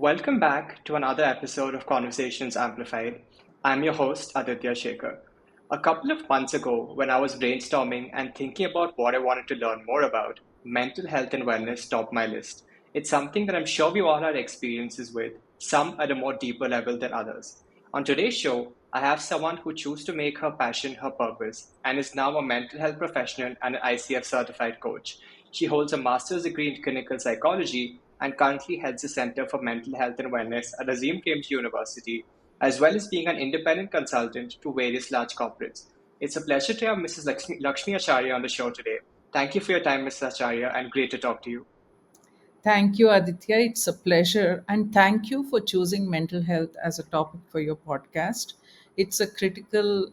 Welcome back to another episode of Conversations Amplified. I'm your host, Aditya Shekhar. A couple of months ago, when I was brainstorming and thinking about what I wanted to learn more about, mental health and wellness topped my list. It's something that I'm sure we all had experiences with, some at a more deeper level than others. On today's show, I have someone who chose to make her passion her purpose and is now a mental health professional and an ICF certified coach. She holds a master's degree in clinical psychology and currently heads the Center for Mental Health and Wellness at Azim Premji University, as well as being an independent consultant to various large corporates. It's a pleasure to have Mrs. Lakshmi Acharya on the show today. Thank you for your time, Mrs. Acharya, and great to talk to you. Thank you, Aditya. It's a pleasure. And thank you for choosing mental health as a topic for your podcast. It's a critical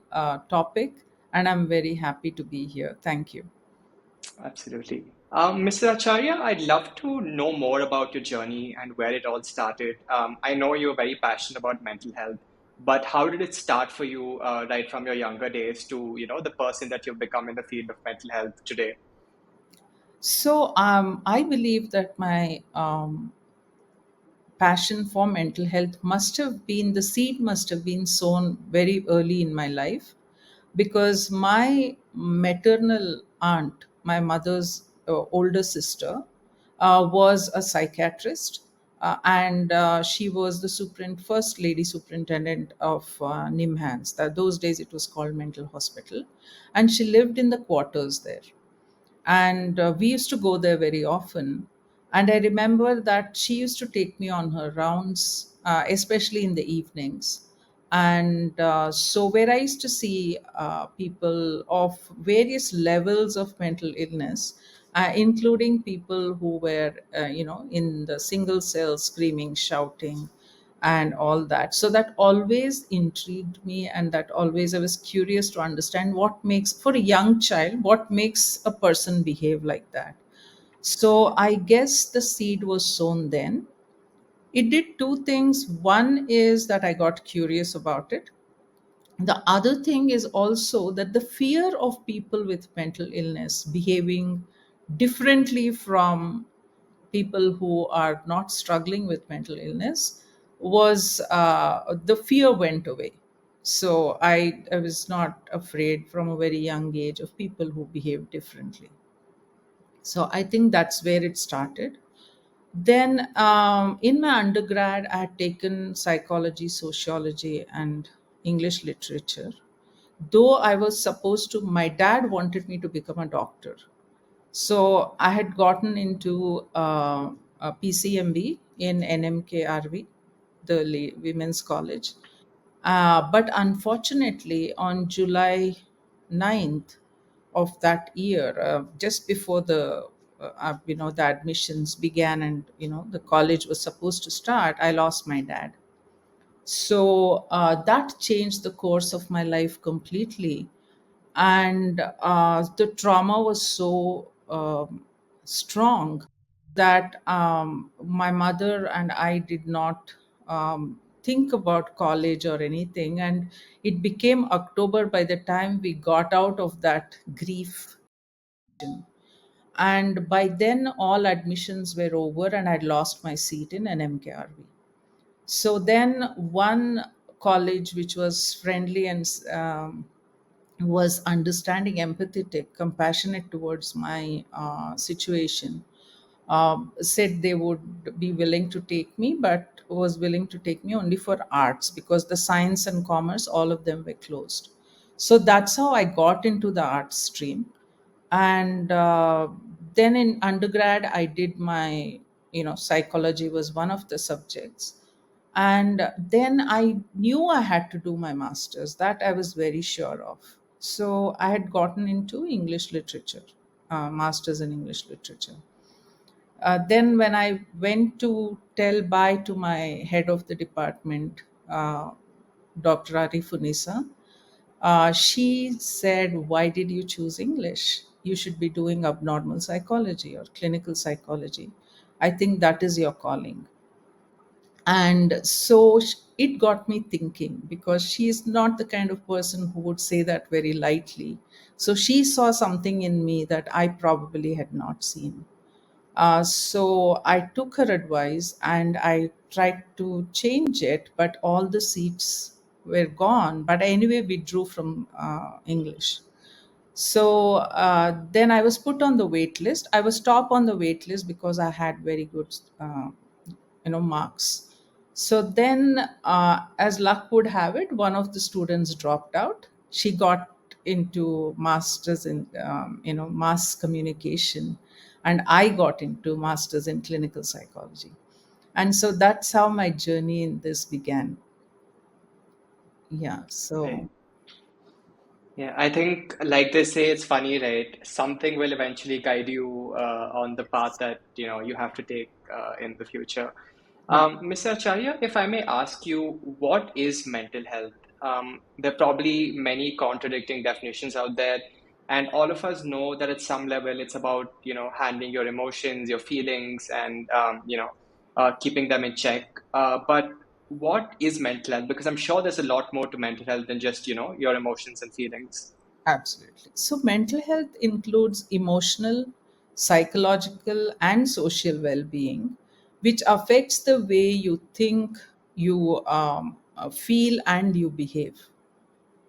topic, and I'm very happy to be here. Thank you. Absolutely. Mr. Acharya, I'd love to know more about your journey and where it all started. I know you're very passionate about mental health, but how did it start for you right from your younger days to, the person that you've become in the field of mental health today? I believe that my passion for mental health the seed must have been sown very early in my life because my maternal aunt, my mother's older sister, was a psychiatrist, and she was the first lady superintendent of NIMHANS. Those days it was called Mental Hospital, and she lived in the quarters there, and we used to go there very often. And I remember that she used to take me on her rounds, especially in the evenings. And where I used to see people of various levels of mental illness, including people who were, in the single cell screaming, shouting, and all that. So that always intrigued me, and that always I was curious to understand for a young child, what makes a person behave like that. So I guess the seed was sown then. It did two things. One is that I got curious about it. The other thing is also that the fear of people with mental illness behaving differently from people who are not struggling with mental illness was the fear went away. So I was not afraid from a very young age of people who behave differently. So I think that's where it started. Then in my undergrad, I had taken psychology, sociology, and English literature. Though I was supposed to, my dad wanted me to become a doctor. So I had gotten into a PCMB in NMKRV, the Women's College. But unfortunately, on July 9th of that year, just before the admissions began, and the college was supposed to start, I lost my dad. So that changed the course of my life completely, and the trauma was so strong that my mother and I did not think about college or anything. And it became October by the time we got out of that grief. And by then, all admissions were over, and I'd lost my seat in an MKRV. So then, one college which was friendly and was understanding, empathetic, compassionate towards my situation, said they would be willing to take me, but was willing to take me only for arts because the science and commerce, all of them were closed. So that's how I got into the arts stream. And then in undergrad, I did my, psychology was one of the subjects. And then I knew I had to do my master's, that I was very sure of. So I had gotten into English literature, master's in English literature. Then, when I went to tell bye to my head of the department, Dr. Arifunisa, she said, "Why did you choose English? You should be doing abnormal psychology or clinical psychology. I think that is your calling." And so it got me thinking, because she is not the kind of person who would say that very lightly. So she saw something in me that I probably had not seen. So I took her advice and I tried to change it, but all the seats were gone. But anyway, we drew from English. So then I was put on the wait list. I was top on the wait list because I had very good, marks. So then, as luck would have it, one of the students dropped out. She got into masters in, mass communication, and I got into masters in clinical psychology. And so that's how my journey in this began. Yeah. Right. So Yeah, I think, like they say, it's funny, right? Something will eventually guide you on the path that you have to take in the future. yeah. Mr. Acharya, if I may ask you, what is mental health? There are probably many contradicting definitions out there, and all of us know that at some level it's about handling your emotions, your feelings, and keeping them in check. But what is mental health? Because I'm sure there's a lot more to mental health than just your emotions and feelings. Absolutely. So, mental health includes emotional, psychological, and social well being, which affects the way you think, you feel, and you behave,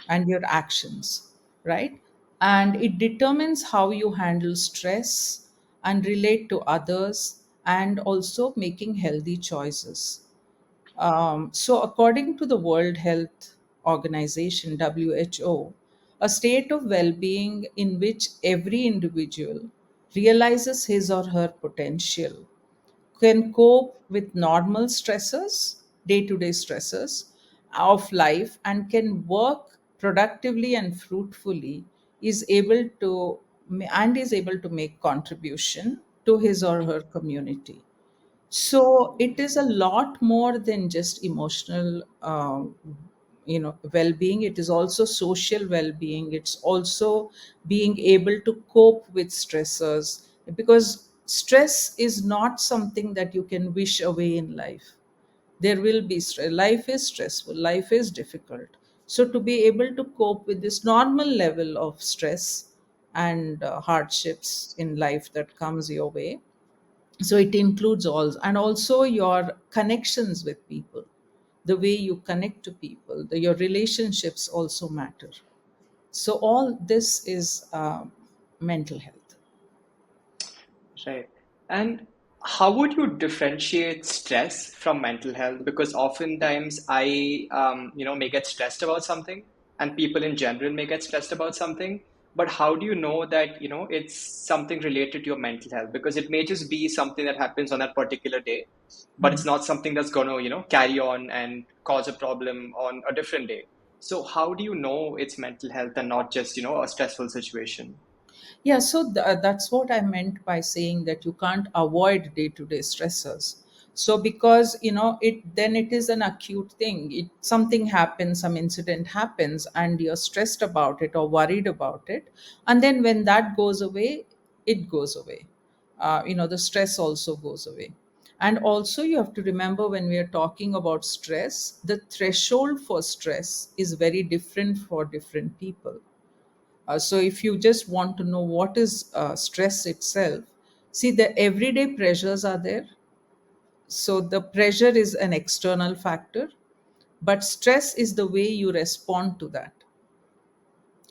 and your actions, right? And it determines how you handle stress and relate to others, and also making healthy choices. So, according to the World Health Organization, WHO, a state of well being in which every individual realizes his or her potential, can cope with normal stressors, day to day stressors of life, and can work productively and fruitfully, is able to is able to make contribution to his or her community. So it is a lot more than just emotional, well-being. It is also social well-being. It's also being able to cope with stressors, because stress is not something that you can wish away in life. There will be stress. Life is stressful. Life is difficult. So to be able to cope with this normal level of stress and hardships in life that comes your way, so it includes all, and also your connections with people, the way you connect to people, your relationships also matter. So all this is mental health. Right. And how would you differentiate stress from mental health? Because oftentimes may get stressed about something, and people in general may get stressed about something. But how do you know that, it's something related to your mental health? Because it may just be something that happens on that particular day, but it's not something that's going to, carry on and cause a problem on a different day. So how do you know it's mental health and not just, a stressful situation? Yeah, so that's what I meant by saying that you can't avoid day-to-day stressors. So because it is an acute thing. Something happens, some incident happens, and you're stressed about it or worried about it, and then when that goes away, it goes away. The stress also goes away. And also, you have to remember, when we are talking about stress, the threshold for stress is very different for different people. So, if you just want to know what is stress itself, see, the everyday pressures are there. So, the pressure is an external factor, but stress is the way you respond to that.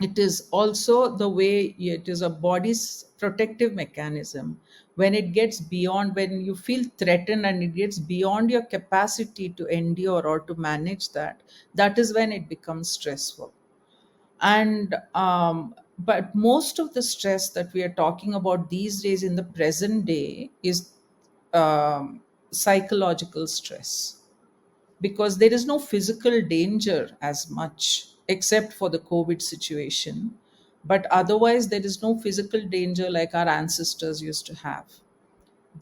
It is also the way it is a body's protective mechanism. When it gets beyond, when you feel threatened and it gets beyond your capacity to endure or to manage that, that is when it becomes stressful. And but most of the stress that we are talking about these days in the present day is psychological stress, because there is no physical danger as much except for the COVID situation. But otherwise, there is no physical danger like our ancestors used to have.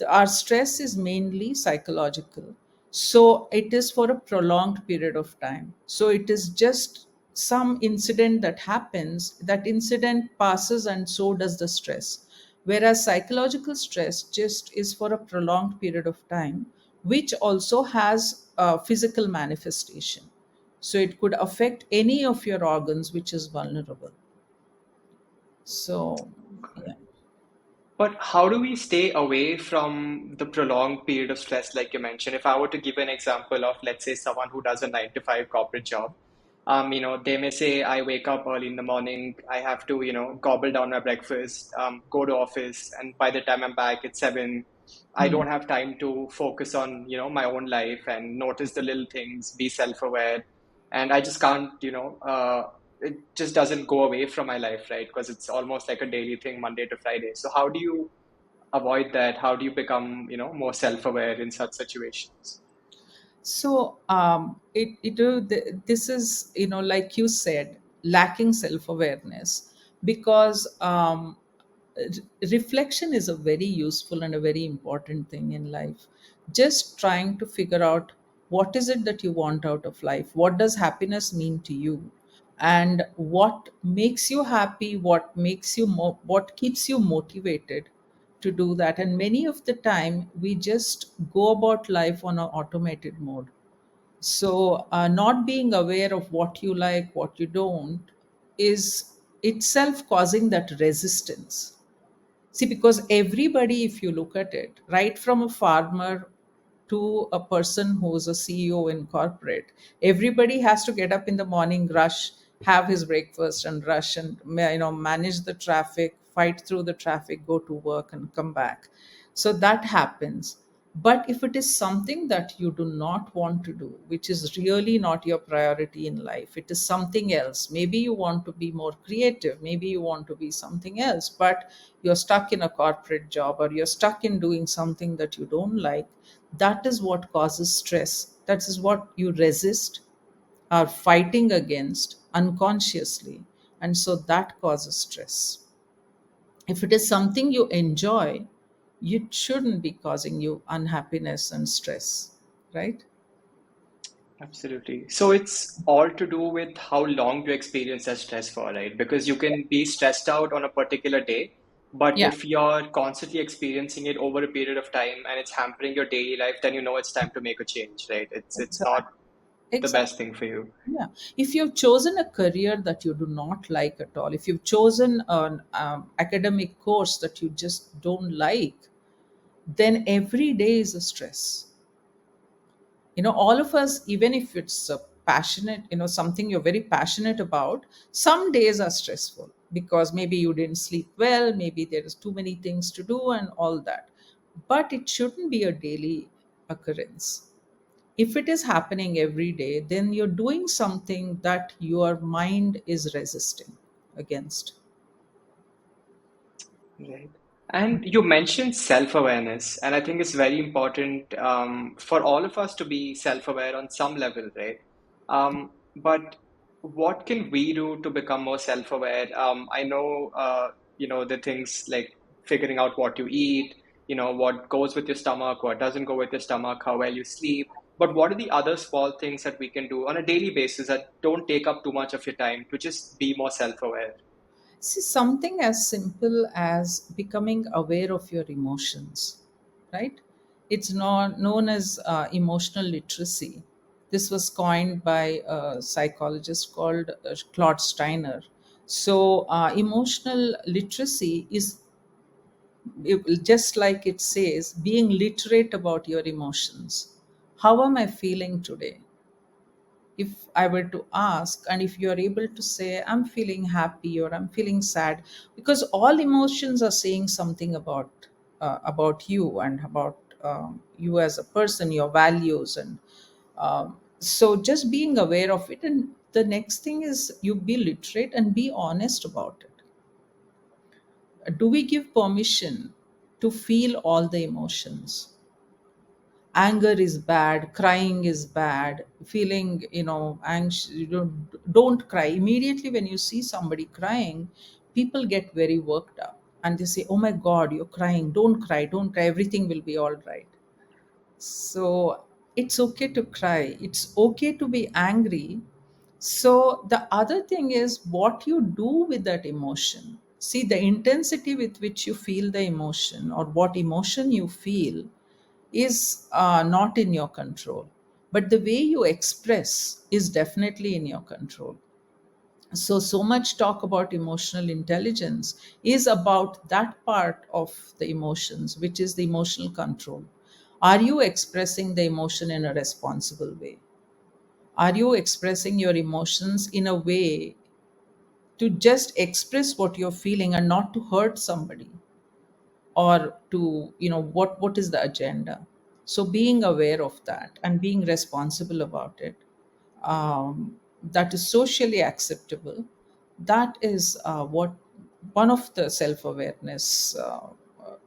Our stress is mainly psychological. So it is for a prolonged period of time. So it is just some incident that happens, that incident passes, and so does the stress. Whereas psychological stress just is for a prolonged period of time, which also has a physical manifestation. So it could affect any of your organs which is vulnerable. So, yeah. But how do we stay away from the prolonged period of stress, like you mentioned? If I were to give an example of, let's say, someone who does a 9 to 5 corporate job, they may say, I wake up early in the morning, I have to, gobble down my breakfast, go to office, and by the time I'm back, it's 7. I Hmm. don't have time to focus on, my own life and notice the little things, be self-aware, and I just can't, it just doesn't go away from my life, right? Because it's almost like a daily thing, Monday to Friday. So how do you avoid that? How do you become, more self-aware in such situations? So this is, like you said, lacking self awareness, because reflection is a very useful and a very important thing in life. Just trying to figure out what is it that you want out of life, what does happiness mean to you, and what makes you happy, what keeps you motivated to do that. And many of the time we just go about life on an automated mode. So not being aware of what you like, what you don't, is itself causing that resistance. See, because everybody, if you look at it, right from a farmer to a person who's a CEO in corporate, everybody has to get up in the morning, rush, have his breakfast, and rush and manage the traffic, fight through the traffic, go to work, and come back. So that happens. But if it is something that you do not want to do, which is really not your priority in life, it is something else. Maybe you want to be more creative, maybe you want to be something else, but you're stuck in a corporate job or you're stuck in doing something that you don't like. That is what causes stress. That is what you resist, are fighting against unconsciously. And so that causes stress. If it is something you enjoy, it shouldn't be causing you unhappiness and stress, right? Absolutely. So it's all to do with how long you experience that stress for, right? Because you can be stressed out on a particular day, but Yeah, if you're constantly experiencing it over a period of time and it's hampering your daily life, then you know it's time to make a change, right? It's not exactly. the best Exactly. thing for you. Yeah. If you've chosen a career that you do not like at all, if you've chosen an academic course that you just don't like, then every day is a stress. All of us, even if it's a passionate, something you're very passionate about, some days are stressful because maybe you didn't sleep well, maybe there is too many things to do and all that. But it shouldn't be a daily occurrence. If it is happening every day, then you're doing something that your mind is resisting against. Right. And you mentioned self-awareness, and I think it's very important for all of us to be self-aware on some level, right? But what can we do to become more self-aware? I know, the things like figuring out what you eat, what goes with your stomach, what doesn't go with your stomach, how well you sleep. But what are the other small things that we can do on a daily basis that don't take up too much of your time to just be more self-aware? See, something as simple as becoming aware of your emotions, right? It's known as emotional literacy. This was coined by a psychologist called Claude Steiner. So, emotional literacy is, just like it says, being literate about your emotions. How am I feeling today? If I were to ask, and if you're able to say, I'm feeling happy or I'm feeling sad, because all emotions are saying something about you and about you as a person, your values, and so just being aware of it. And the next thing is you be literate and be honest about it. Do we give permission to feel all the emotions? Anger is bad, crying is bad, feeling anxious, don't cry immediately. When you see somebody crying, people get very worked up and they say, oh my god, you're crying, don't cry, don't cry, everything will be all right. So it's okay to cry, it's okay to be angry. So the other thing is what you do with that emotion. See, the intensity with which you feel the emotion or what emotion you feel is not in your control. But the way you express is definitely in your control. So much talk about emotional intelligence is about that part of the emotions, which is the emotional control. Are you expressing the emotion in a responsible way? Are you expressing your emotions in a way to just express what you're feeling and not to hurt somebody, or to, what is the agenda? So being aware of that and being responsible about it, that is socially acceptable, that is what one of the self-awareness,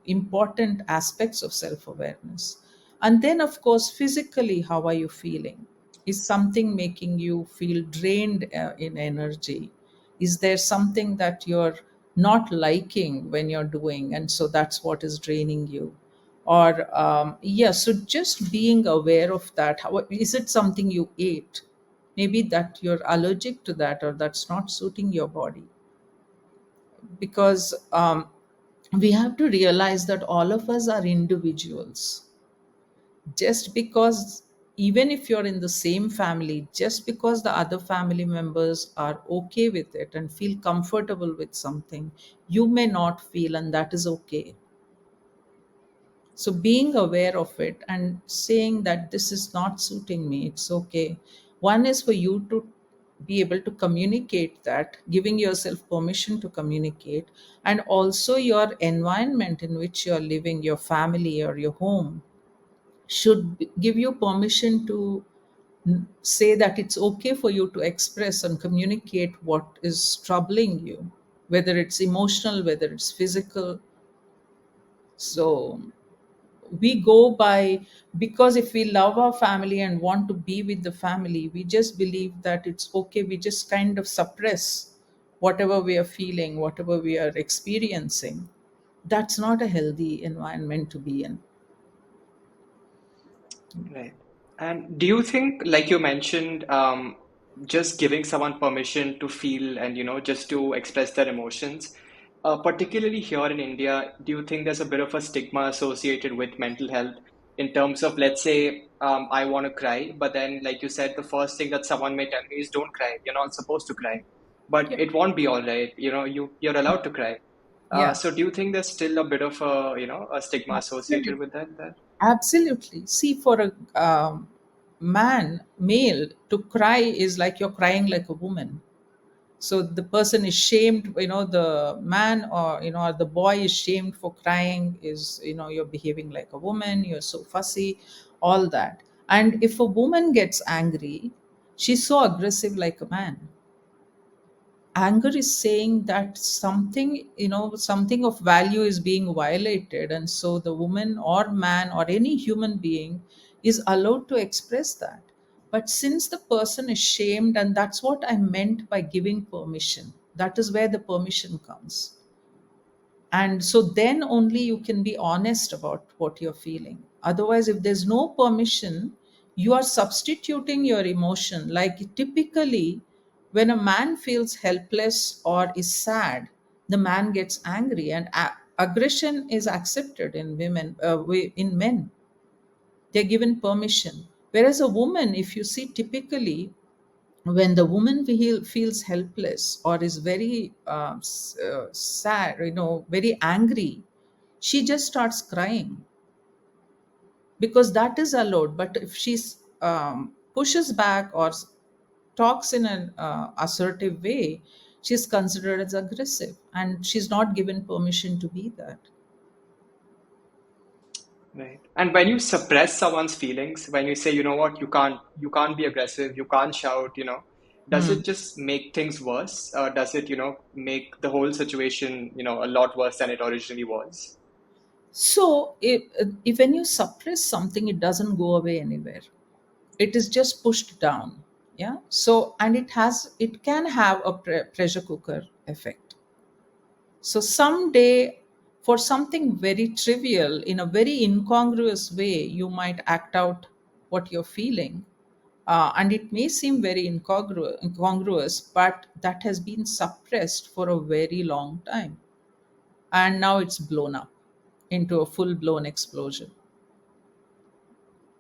important aspects of self-awareness. And then of course physically, how are you feeling? Is something making you feel drained in energy? Is there something that you're not liking when you're doing, and so that's what is draining you? Or yeah, so just being aware of that. How is it? Something you ate, maybe that you're allergic to that, or that's not suiting your body? Because we have to realize that all of us are individuals. Just because, even if you're in the same family, just because the other family members are okay with it and feel comfortable with something, you may not feel, and that is okay. So being aware of it and saying that this is not suiting me, it's okay. One is for you to be able to communicate that, giving yourself permission to communicate, and also your environment in which you're living, your family or your home, should give you permission to say that it's okay for you to express and communicate what is troubling you, whether it's emotional, whether it's physical. So we go by, because if we love our family and want to be with the family, we just believe that it's okay, we just kind of suppress whatever we are feeling, whatever we are experiencing. That's not a healthy environment to be in. Right. And do you think, like you mentioned, just giving someone permission to feel and, just to express their emotions, particularly here in India, do you think there's a bit of a stigma associated with mental health in terms of, let's say, I want to cry, but then, like you said, the first thing that someone may tell me is, don't cry. You're not supposed to cry. But Yeah. it won't be all right. You're allowed to cry. Yeah. So do you think there's still a bit of a stigma associated Absolutely. with that? Absolutely. See, for a male to cry is like you're crying like a woman. So the person is shamed, the man, or or the boy is shamed for crying, is, you're behaving like a woman, you're so fussy, all that. And if a woman gets angry, she's so aggressive like a man. Anger is saying that something, something of value is being violated, and so the woman or man or any human being is allowed to express that. But since the person is shamed, and that's what I meant by giving permission, that is where the permission comes. And so then only you can be honest about what you're feeling. Otherwise, if there's no permission, you are substituting your emotion. Like typically, when a man feels helpless or is sad, the man gets angry, and aggression is accepted in women, in men. They're given permission. Whereas a woman, if you see, typically when the woman feels helpless or is very sad, very angry, she just starts crying, because that is allowed. But if she pushes back or talks in an assertive way, she's considered as aggressive, and she's not given permission to be that. Right. And when you suppress someone's feelings, when you say, you know what, you can't be aggressive, you can't shout, does Hmm. it just make things worse? Does it, make the whole situation, a lot worse than it originally was? So if when you suppress something, it doesn't go away anywhere, it is just pushed down. Yeah. So, and it can have a pressure cooker effect. So someday, for something very trivial, in a very incongruous way, you might act out what you're feeling, and it may seem very incongruous, but that has been suppressed for a very long time, and now it's blown up into a full blown explosion.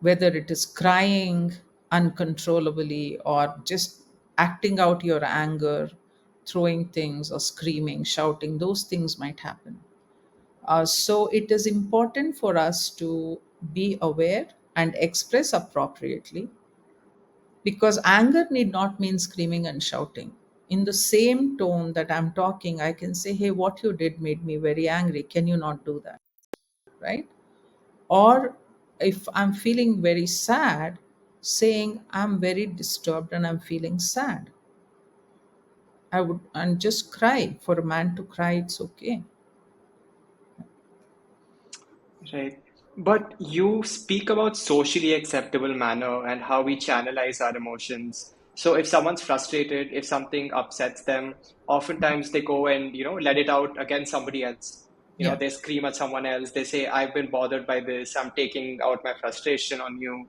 Whether it is crying uncontrollably, or just acting out your anger, throwing things or screaming, shouting, those things might happen. So it is important for us to be aware and express appropriately, because anger need not mean screaming and shouting. In the same tone that I'm talking, I can say, hey, what you did made me very angry. Can you not do that? Right? Or if I'm feeling very sad, saying, I'm very disturbed and I'm feeling sad. I would, and just cry. For a man to cry, it's okay. Right. But you speak about socially acceptable manner and how we channelize our emotions. So if someone's frustrated, if something upsets them, oftentimes they go and, let it out against somebody else. Yeah. They scream at someone else. They say, I've been bothered by this. I'm taking out my frustration on you.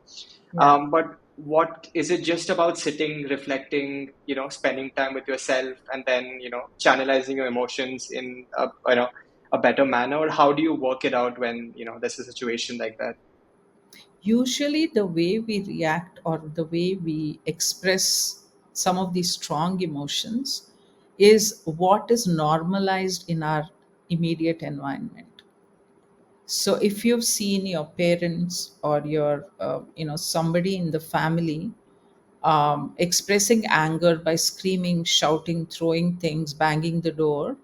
Yeah. But what is it just about sitting, reflecting, spending time with yourself and then, channelizing your emotions in a better manner? Or how do you work it out when, there's a situation like that? Usually, the way we react or the way we express some of these strong emotions is what is normalized in our immediate environment. So, if you've seen your parents or your, somebody in the family expressing anger by screaming, shouting, throwing things, banging the door,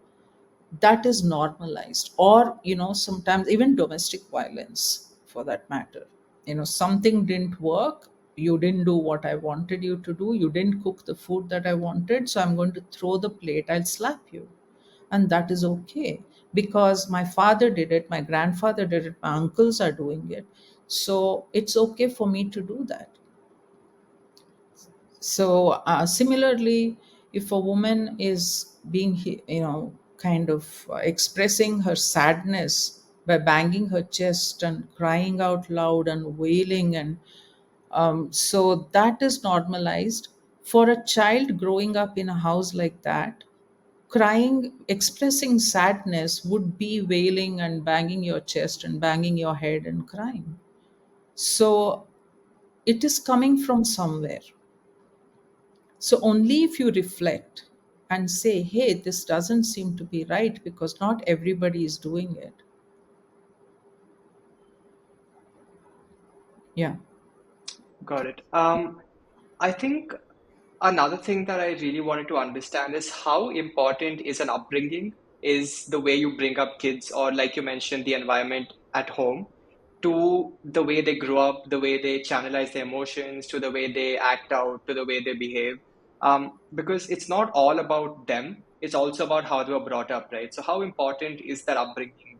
that is normalized. Or sometimes even domestic violence, for that matter. Something didn't work, you didn't do what I wanted you to do, you didn't cook the food that I wanted, so I'm going to throw the plate, I'll slap you. And that is okay, because my father did it, my grandfather did it, my uncles are doing it, so it's okay for me to do that. So similarly, if a woman is being kind of expressing her sadness by banging her chest and crying out loud and wailing, and so that is normalized. For a child growing up in a house like that, crying, expressing sadness would be wailing and banging your chest and banging your head and crying. So it is coming from somewhere. So only if you reflect and say, hey, this doesn't seem to be right, because not everybody is doing it. Yeah. Got it. I think another thing that I really wanted to understand is how important is an upbringing, is the way you bring up kids, or like you mentioned, the environment at home, to the way they grow up, the way they channelize their emotions, to the way they act out, to the way they behave. Because it's not all about them, it's also about how they were brought up, right? So, how important is that upbringing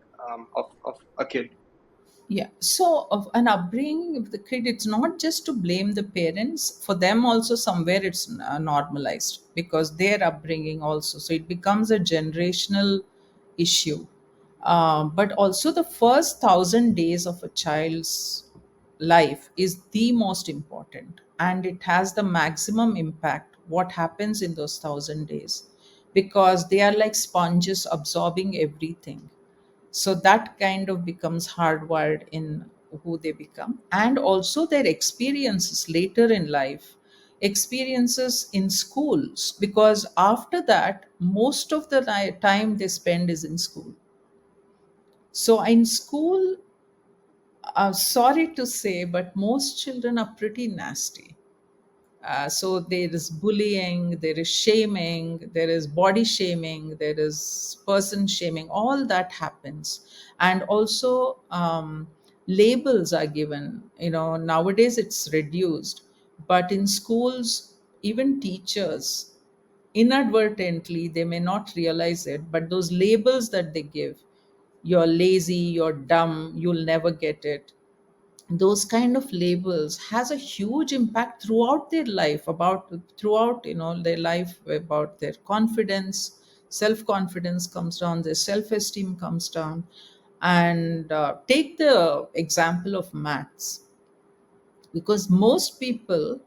of a kid? Yeah. So, of an upbringing of the kid, it's not just to blame the parents. For them, also, somewhere it's normalized because their upbringing also. So, it becomes a generational issue. But also, the first 1,000 days of a child's life is the most important, and it has the maximum impact. What happens in those 1,000 days? Because they are like sponges absorbing everything, so that kind of becomes hardwired in who they become, and also their experiences later in life, experiences in schools, because after that most of the time they spend is in school. So in school, sorry to say, but most children are pretty nasty. So there is bullying, there is shaming, there is body shaming, there is person shaming, all that happens. And also, labels are given. Nowadays it's reduced, but in schools, even teachers, inadvertently, they may not realize it, but those labels that they give, you're lazy, you're dumb, you'll never get it, those kind of labels has a huge impact throughout their life, about throughout their life, about their confidence. Self confidence comes down, their self esteem comes down. And take the example of maths, because most people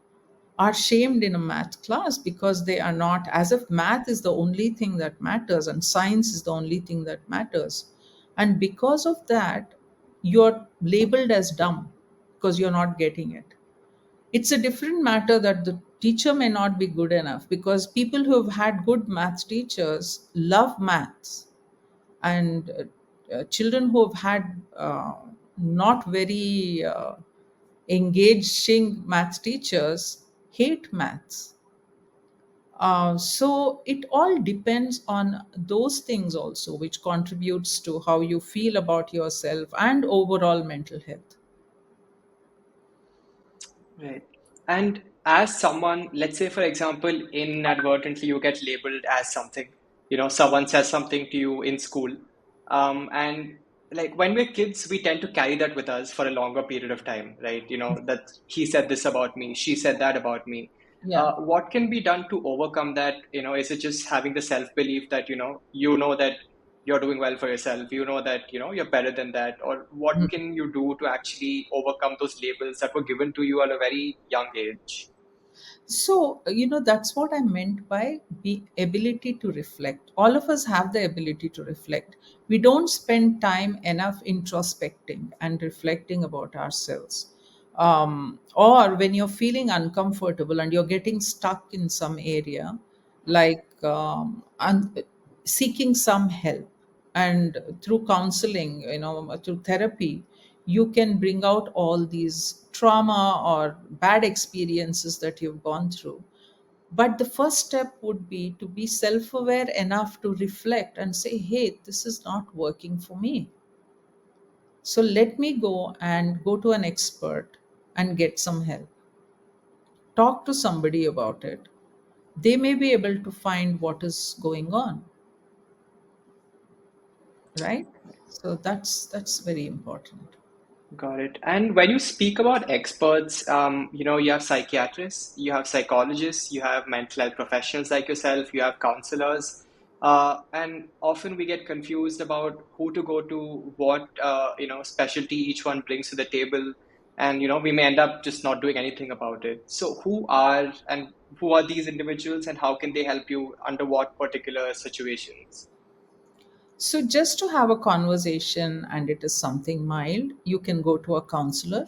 are shamed in a math class, because they are not, as if math is the only thing that matters and science is the only thing that matters. And because of that, you're labeled as dumb because you're not getting it. It's a different matter that the teacher may not be good enough, because people who have had good math teachers love maths, and children who have had not very engaging math teachers hate maths. So it all depends on those things also, which contributes to how you feel about yourself and overall mental health. Right. And as someone, let's say, for example, inadvertently you get labeled as something, someone says something to you in school. And like when we're kids, we tend to carry that with us for a longer period of time, right? That he said this about me, she said that about me. Yeah. What can be done to overcome that? Is it just having the self-belief that, that you're doing well for yourself, that you're better than that, or what can you do to actually overcome those labels that were given to you at a very young age? So, that's what I meant by the ability to reflect. All of us have the ability to reflect. We don't spend time enough introspecting and reflecting about ourselves. Or when you're feeling uncomfortable and you're getting stuck in some area, like seeking some help, and through counseling, through therapy, you can bring out all these trauma or bad experiences that you've gone through. But the first step would be to be self aware enough to reflect and say, hey, this is not working for me. So let me go to an expert and get some help. Talk to somebody about it. They may be able to find what is going on, right? So that's very important. Got it. And when you speak about experts, you have psychiatrists, you have psychologists, you have mental health professionals like yourself, you have counselors, and often we get confused about who to go to, what specialty each one brings to the table, and we may end up just not doing anything about it. So who are these individuals, and how can they help you under what particular situations? So, just to have a conversation and it is something mild, you can go to a counselor.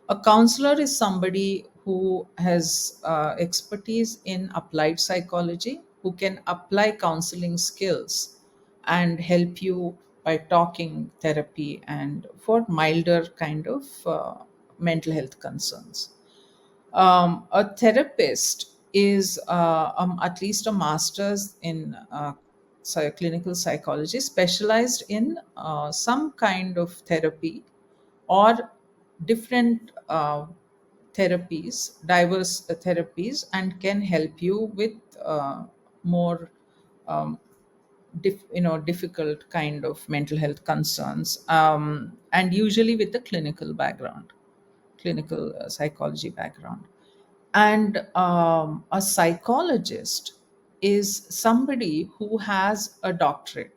A counselor is somebody who has expertise in applied psychology, who can apply counseling skills and help you by talking therapy and for milder kind of mental health concerns. A therapist is at least a master's in clinical psychology, specialized in some kind of therapy or different therapies, diverse therapies, and can help you with more um, difficult kind of mental health concerns, and usually with the clinical background, clinical psychology background. And a psychologist is somebody who has a doctorate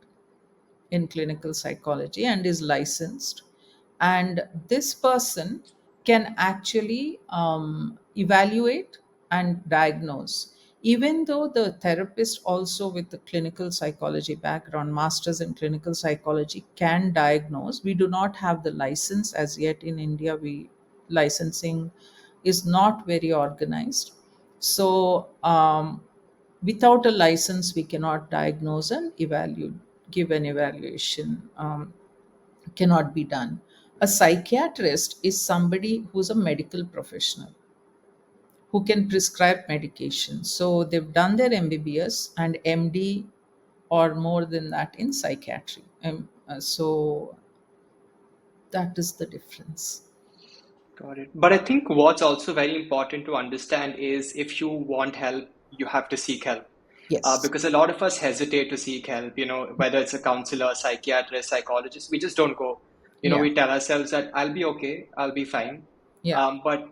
in clinical psychology and is licensed. And this person can actually evaluate and diagnose. Even though the therapist, also with the clinical psychology background, masters in clinical psychology, can diagnose, we do not have the license as yet in India. Licensing is not very organized. So, without a license, we cannot diagnose and evaluate, give an evaluation, cannot be done. A psychiatrist is somebody who's a medical professional who can prescribe medication. So they've done their MBBS and MD or more than that in psychiatry. So that is the difference. Got it. But I think what's also very important to understand is if you want help, you have to seek help. Yes. Because a lot of us hesitate to seek help, whether it's a counselor, psychiatrist, psychologist, we just don't go. Yeah. We tell ourselves that I'll be okay, I'll be fine. Yeah. But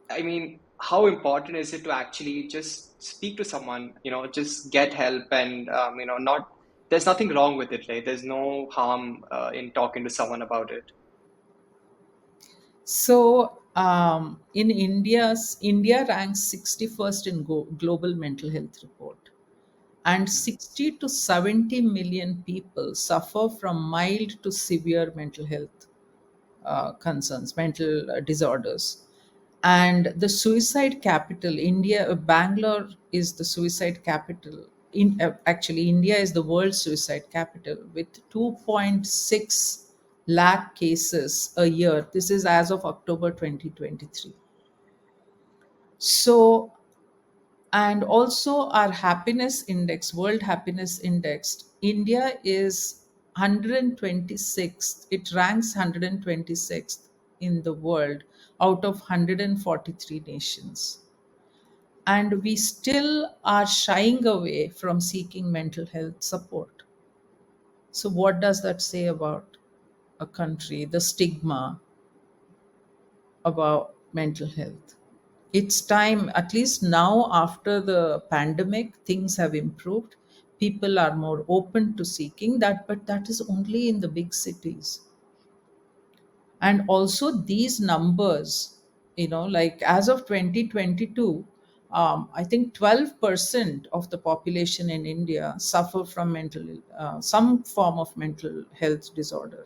I mean, how important is it to actually just speak to someone, just get help and, not, there's nothing wrong with it, right? There's no harm in talking to someone about it. So, in India ranks 61st in global mental health report, and 60 to 70 million people suffer from mild to severe mental health concerns, mental disorders. And the suicide capital, India, Bangalore is the suicide capital. Actually, India is the world suicide capital with 2.6 lakh cases a year. This is as of October 2023. So, and also our happiness index, world happiness index, India is 126th. It ranks 126th in the world out of 143 nations. And we still are shying away from seeking mental health support. So, what does that say about a country, the stigma about mental health? It's time, at least now after the pandemic, things have improved. People are more open to seeking that, but that is only in the big cities. And also these numbers, like as of 2022, I think 12% of the population in India suffer from some form of mental health disorder.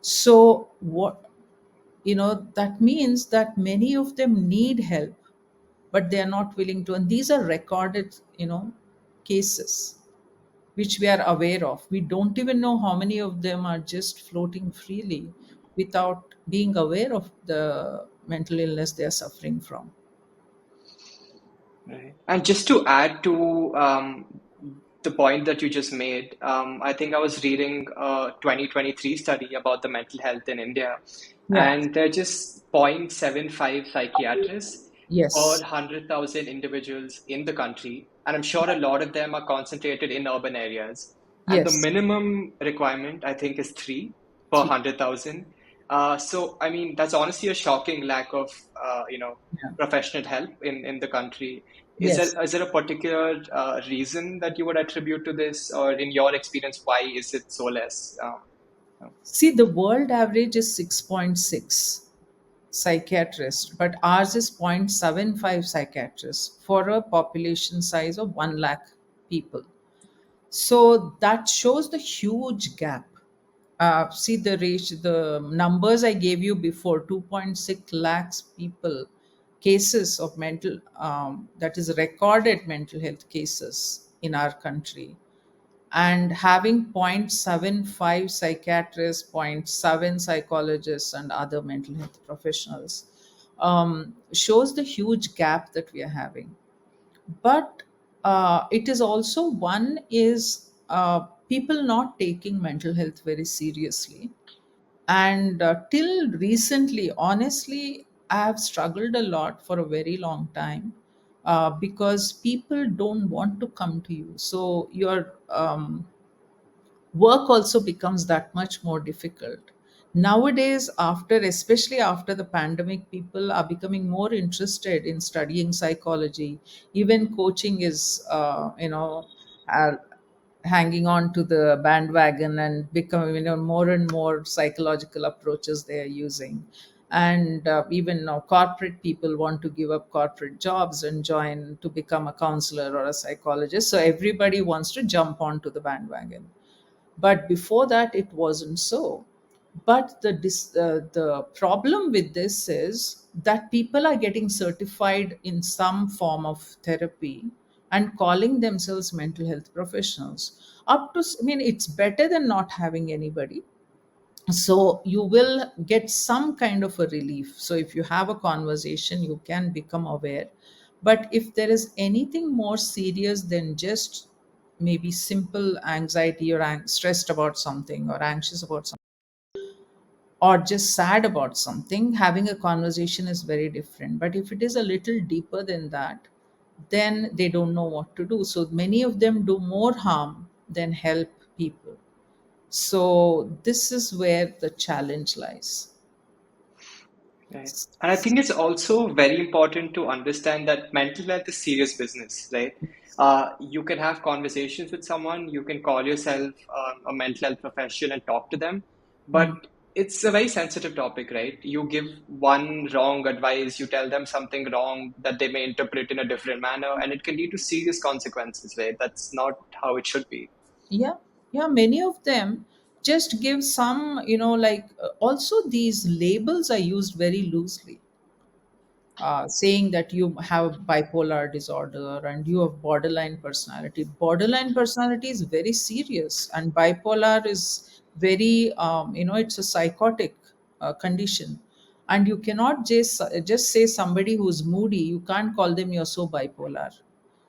So what, that means that many of them need help, but they are not willing to, and these are recorded, cases which we are aware of. We don't even know how many of them are just floating freely without being aware of the mental illness they are suffering from. Right. And just to add to the point that you just made, I think I was reading a 2023 study about the mental health in India, Yeah. and they're just 0.75 psychiatrists per Yes. 100,000 individuals in the country. And I'm sure a lot of them are concentrated in urban areas. And the Yes. minimum requirement, I think, is three per Three. 100,000. So, I mean, that's honestly a shocking lack of, Yeah. professional help in the country. Yes. Is there a particular reason that you would attribute to this, or in your experience, why is it so less? See, the world average is 6.6 psychiatrists, but ours is 0.75 psychiatrists for a population size of 1 lakh people. So that shows the huge gap. See the numbers I gave you before, 2.6 lakhs people, cases of that is recorded mental health cases in our country. And having 0.75 psychiatrists, zero point 0.7 psychologists, and other mental health professionals shows the huge gap that we are having. But it is also, one is people not taking mental health very seriously. And till recently, honestly, I have struggled a lot for a very long time, because people don't want to come to you, so your work also becomes that much more difficult nowadays. After, especially after the pandemic, people are becoming more interested in studying psychology. Even coaching is uh, hanging on to the bandwagon and becoming, more and more psychological approaches they are using. And even now corporate people want to give up corporate jobs and join to become a counselor or a psychologist, so everybody wants to jump onto the bandwagon. But before that it wasn't so. But the problem with this is that people are getting certified in some form of therapy and calling themselves mental health professionals. I mean, it's better than not having anybody. So you will get some kind of a relief. So if you have a conversation, you can become aware. But if there is anything more serious than just maybe simple anxiety, or stressed about something, or anxious about something, or just sad about something, having a conversation is very different. But if it is a little deeper than that, then they don't know what to do. So many of them do more harm than help people. So this is where the challenge lies. Right. And I think it's also very important to understand that mental health is serious business, right? You can have conversations with someone, you can call yourself a mental health professional and talk to them, Mm. but it's a very sensitive topic, right? You give one wrong advice, you tell them something wrong that they may interpret in a different manner, and it can lead to serious consequences, right? That's not how it should be. Yeah, yeah, many of them just give some, also these labels are used very loosely. saying that you have bipolar disorder and you have borderline personality. Borderline personality is very serious, and bipolar is very, it's a psychotic condition. And you cannot just say somebody who's moody, you can't call them you're so bipolar.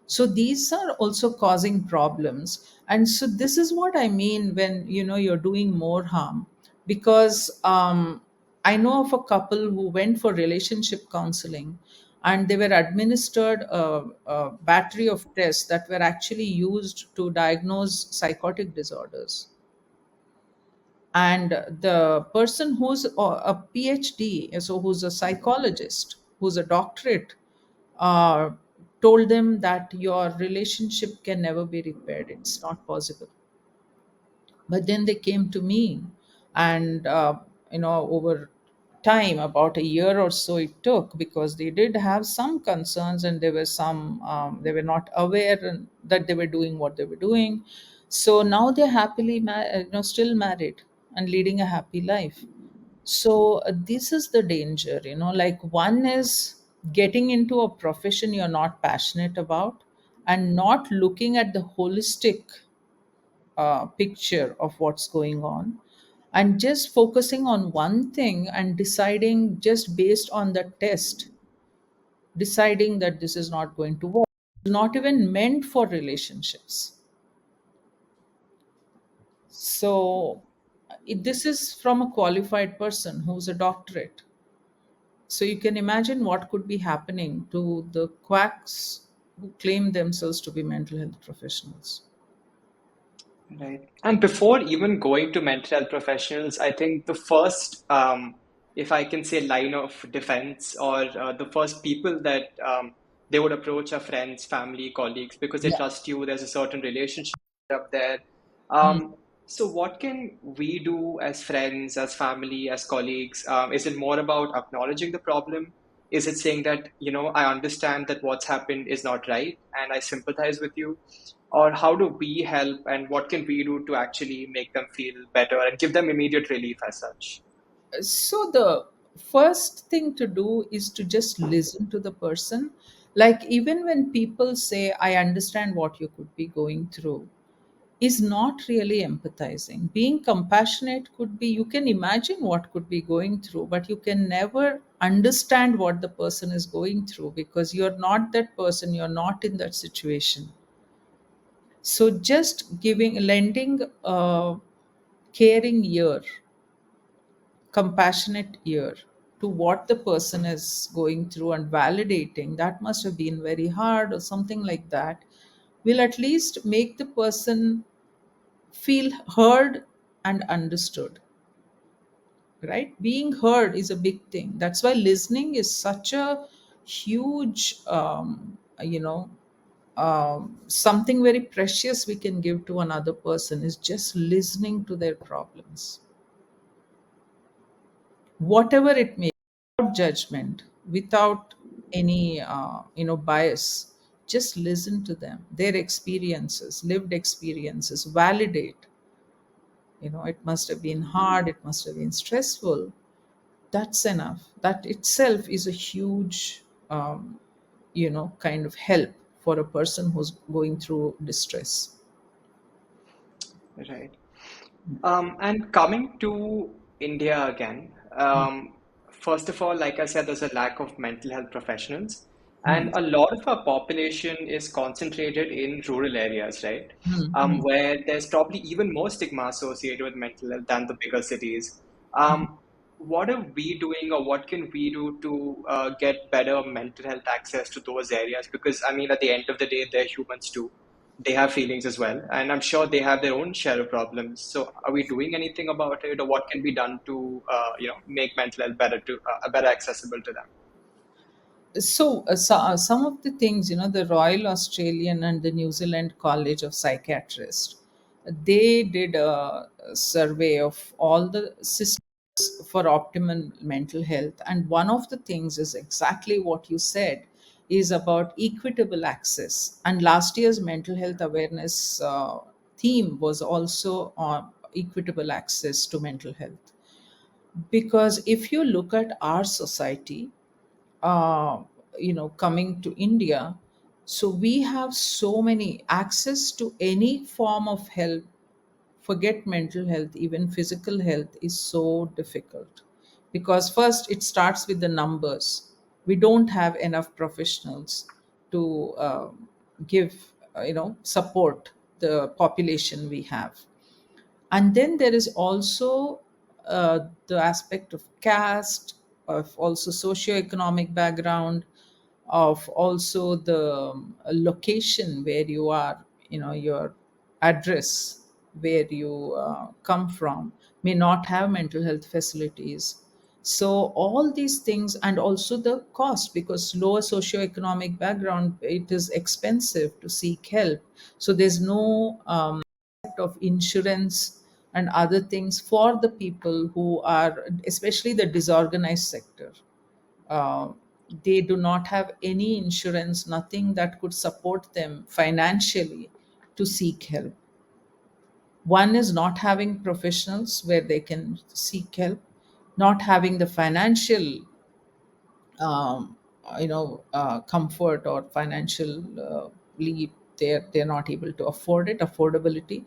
So these are also causing problems. And so this is what I mean when you're doing more harm. Because I know of a couple who went for relationship counseling, and they were administered a battery of tests that were actually used to diagnose psychotic disorders. And the person who's a PhD, so who's a psychologist, who's a doctorate, uh, told them that your relationship can never be repaired, it's not possible. But then they came to me, and over time, about a year or so it took, because they did have some concerns, and there were some, they were not aware that they were doing what they were doing. So now they're happily still married and leading a happy life. So this is the danger, like, one is getting into a profession you're not passionate about, and not looking at the holistic picture of what's going on, and just focusing on one thing and deciding just based on the test, deciding that this is not going to work, not even meant for relationships. So this is from a qualified person who's a doctorate. So you can imagine what could be happening to the quacks who claim themselves to be mental health professionals. Right. And before even going to mental health professionals, I think the first, if I can say, line of defense, or the first people that they would approach are friends, family, colleagues, because they Yeah. trust you. There's a certain relationship up there. Hmm. So what can we do as friends, as family, as colleagues? Is it more about acknowledging the problem? Is it saying that, I understand that what's happened is not right and I sympathize with you? Or how do we help, and what can we do to actually make them feel better and give them immediate relief as such? So the first thing to do is to just listen to the person. Like, even when people say, I understand what you could be going through, is not really empathizing. Being compassionate could be, you can imagine what could be going through, but you can never understand what the person is going through, because you're not that person, you're not in that situation. So just lending a caring ear, compassionate ear to what the person is going through, and validating that must have been very hard or something like that, will at least make the person feel heard and understood. Right, being heard is a big thing. That's why listening is such a huge, something very precious we can give to another person, is just listening to their problems, whatever it may be, without judgment, without any bias. Just listen to them, their experiences, lived experiences, validate. It must have been hard, it must have been stressful. That's enough. That itself is a huge kind of help for a person who's going through distress. Right. And coming to India again, first of all, like I said, there's a lack of mental health professionals, Hmm. and a lot of our population is concentrated in rural areas, right? Hmm. Hmm. Where there's probably even more stigma associated with mental health than the bigger cities. Hmm. What are we doing, or what can we do to get better mental health access to those areas? Because I mean, at the end of the day, they're humans too. They have feelings as well, and I'm sure they have their own share of problems. So, are we doing anything about it, or what can be done to, make mental health better accessible to them? Some of the things, the Royal Australian and the New Zealand College of Psychiatrists, they did a survey of all the systems for optimal mental health, and one of the things is exactly what you said, is about equitable access. And last year's mental health awareness theme was also on equitable access to mental health. Because if you look at our society, uh, coming to India. So we have so many access to any form of help. Forget mental health, even physical health is so difficult, because first it starts with the numbers. We don't have enough professionals to give support the population we have. And then there is also the aspect of caste, of also socioeconomic background, of also the location where you are, your address where you come from may not have mental health facilities. So all these things, and also the cost, because lower socioeconomic background, it is expensive to seek help. So there's no of insurance and other things for the people who are, especially the disorganized sector. uh, they do not have any insurance, nothing that could support them financially to seek help. One is not having professionals where they can seek help, not having the financial um, comfort or financial lead. They're not able to afford it, affordability.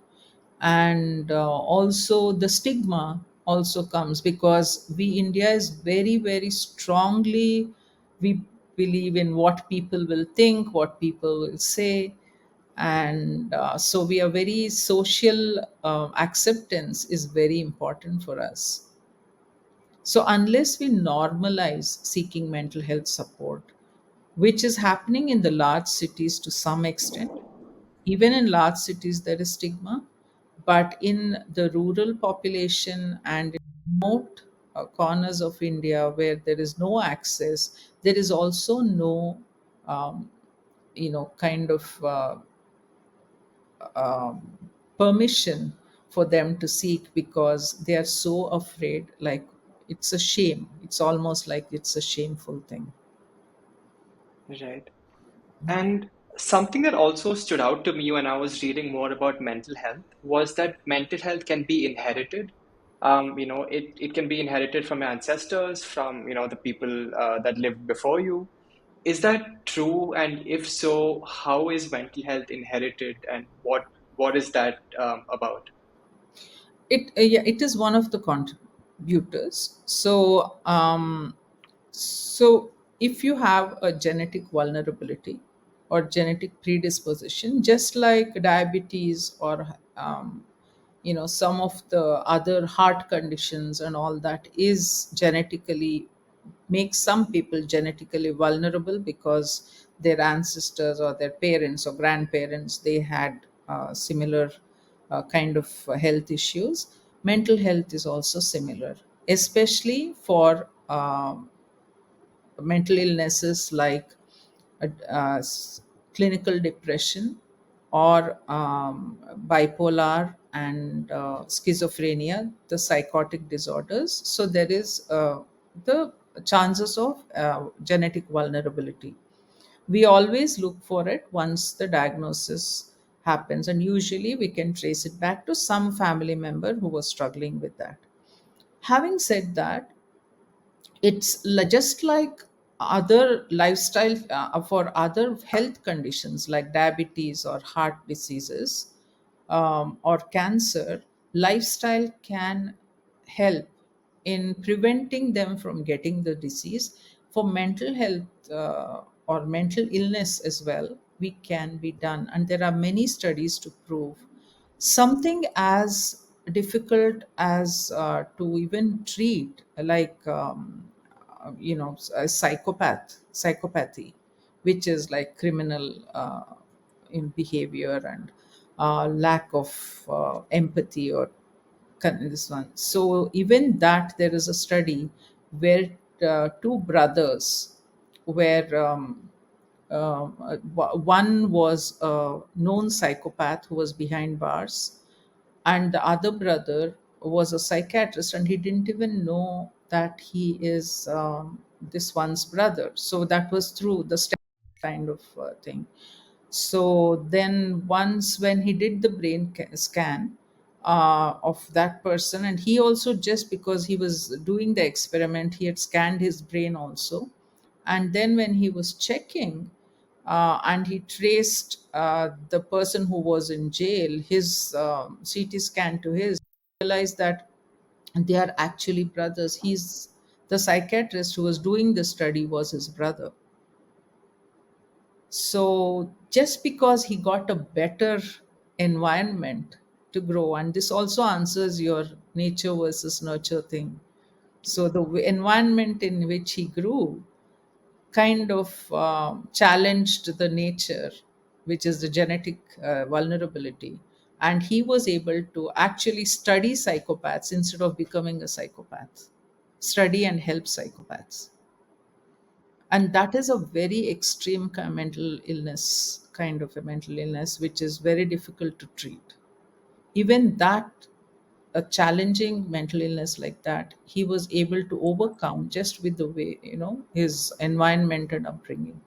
And also the stigma also comes, because we, India is very very strongly, we believe in what people will think, what people will say. And so we are very social, acceptance is very important for us. So, unless we normalize seeking mental health support, which is happening in the large cities to some extent, even in large cities, there is stigma, but in the rural population and in remote corners of India where there is no access, there is also no, um, kind of permission for them to seek, because they are so afraid. Like, it's a shame. It's almost like it's a shameful thing. Right. And something that also stood out to me when I was reading more about mental health was that mental health can be inherited. It can be inherited from your ancestors, from, the people that lived before you. Is that true? And if so, how is mental health inherited, and what is that about? Yeah, it is one of the contributors. So if you have a genetic vulnerability or genetic predisposition, just like diabetes or some of the other heart conditions and all, that is genetically, makes some people genetically vulnerable, because their ancestors or their parents or grandparents, they had similar kind of health issues. Mental health is also similar, especially for mental illnesses like clinical depression or bipolar and schizophrenia, the psychotic disorders. So there is the chances of genetic vulnerability. We always look for it once the diagnosis happens, and usually we can trace it back to some family member who was struggling with that. Having said that, it's just like other lifestyle, for other health conditions like diabetes or heart diseases, or cancer. Lifestyle can help in preventing them from getting the disease. For mental health or mental illness as well, we can be done, and there are many studies to prove. Something as difficult as to even treat, like a psychopathy, which is like criminal in behavior and lack of empathy, or this one. So even that, there is a study where two brothers were one was a known psychopath who was behind bars, and the other brother was a psychiatrist, and he didn't even know that he is this one's brother. So that was through the kind of thing. So then once when he did the brain scan of that person, and he also, just because he was doing the experiment, he had scanned his brain also, And then when he was checking, and he traced the person who was in jail, his CT scan to his, realized that they are actually brothers. He's the psychiatrist who was doing the study was his brother. So just because he got a better environment to grow, and this also answers your nature versus nurture thing. So the environment in which he grew kind of challenged the nature, which is the genetic vulnerability. And he was able to actually study psychopaths instead of becoming a psychopath, study and help psychopaths. And that is a very extreme mental illness, kind of a mental illness, which is very difficult to treat. Even that, a challenging mental illness like that, he was able to overcome just with the way, his environment and upbringing.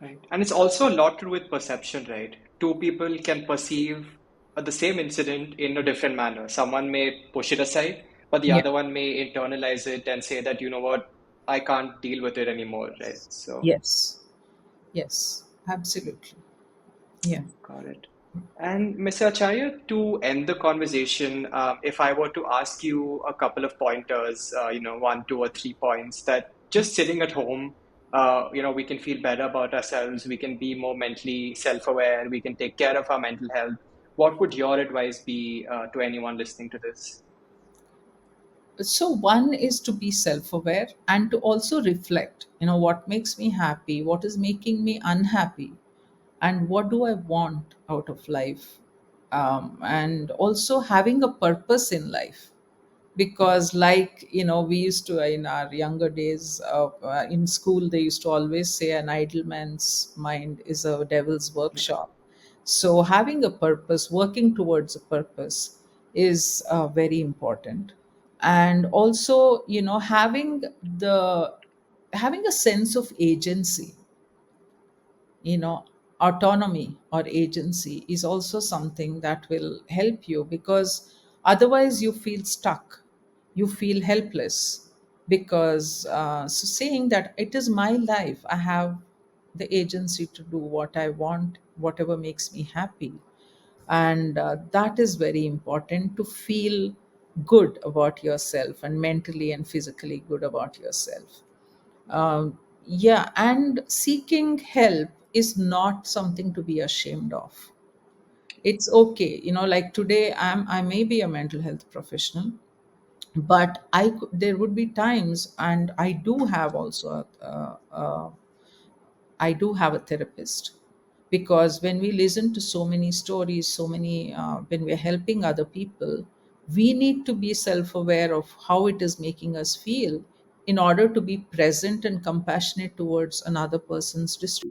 Right. And it's also a lot to do with perception, right? Two people can perceive the same incident in a different manner. Someone may push it aside, but the Yeah. other one may internalize it and say that, you know what, I can't deal with it anymore, right? So, Yes. Yes. Absolutely. Yeah. got it. And Mr. Acharya, to end the conversation, if I were to ask you a couple of pointers, one, two, or 3 points that just sitting at home, we can feel better about ourselves, we can be more mentally self-aware, we can take care of our mental health. What would your advice be to anyone listening to this? So one is to be self-aware and to also reflect, what makes me happy, what is making me unhappy, and what do I want out of life. And also having a purpose in life, because like we used to, in our younger days in school, they used to always say an idle man's mind is a devil's workshop. So having a purpose, working towards a purpose, is very important. And also having a sense of agency, you know autonomy or agency is also something that will help you, because otherwise you feel stuck, you feel helpless. Because so saying that it is my life, I have the agency to do what I want, whatever makes me happy. And that is very important, to feel good about yourself, and mentally and physically good about yourself. Yeah, and seeking help is not something to be ashamed of. It's okay, like today I may be a mental health professional, but there would be times, and I do have a therapist. Because when we listen to so many stories, so many when we're helping other people, we need to be self-aware of how it is making us feel, in order to be present and compassionate towards another person's distress.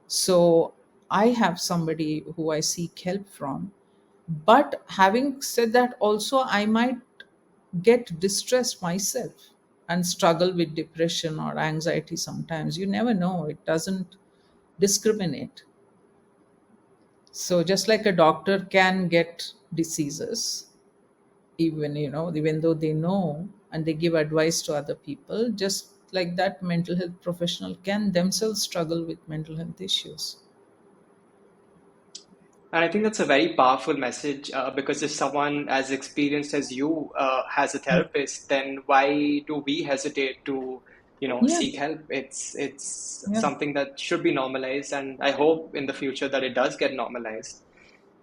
So I have somebody who I seek help from. But having said that, also I might get distressed myself and struggle with depression or anxiety sometimes. You never know, it doesn't discriminate. So just like a doctor can get diseases, even though they know and they give advice to other people, just like that mental health professional can themselves struggle with mental health issues. And I think that's a very powerful message because if someone as experienced as you has a Yeah. therapist, then why do we hesitate to, Yeah. seek help? It's Yeah. something that should be normalized, and I hope in the future that it does get normalized.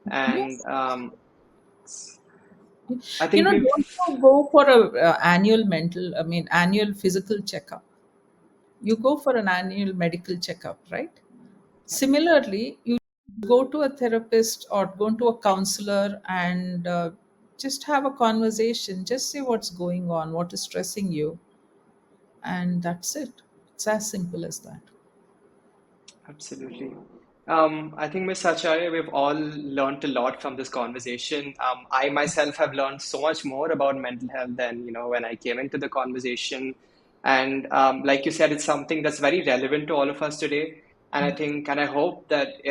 And Yes. I think Don't we've you go for a annual physical checkup. You go for an annual medical checkup, right? Similarly, you go to a therapist or go to a counselor, and just have a conversation. Just say what's going on, what is stressing you, and that's it. It's as simple as that. Absolutely. I think, Ms. Acharya, we've all learned a lot from this conversation. I myself have learned so much more about mental health than, when I came into the conversation. And like you said, it's something that's very relevant to all of us today. And I think, and I hope that,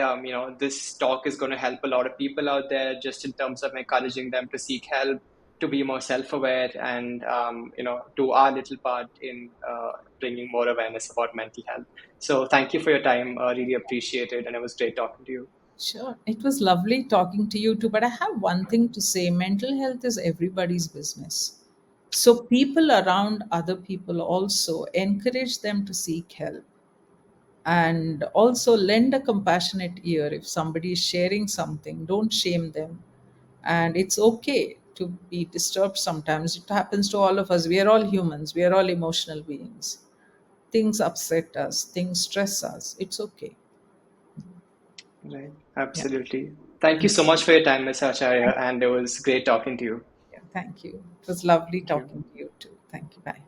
this talk is going to help a lot of people out there just in terms of encouraging them to seek help, to be more self-aware and do our little part in bringing more awareness about mental health. So thank you for your time. Really appreciate it, and it was great talking to you. Sure. It was lovely talking to you too. But I have one thing to say: mental health is everybody's business. So, people around other people also encourage them to seek help, and also lend a compassionate ear. If somebody is sharing something, don't shame them. And it's okay to be disturbed sometimes. It happens to all of us. We are all humans, we are all emotional beings. Things upset us, things stress us. It's okay. Right. Yeah. Absolutely. Thank you so much for your time, Ms. Acharya, Thank and it was great talking to you. you. Thank you. It was lovely Thank you. talking to you too. Thank you. Bye.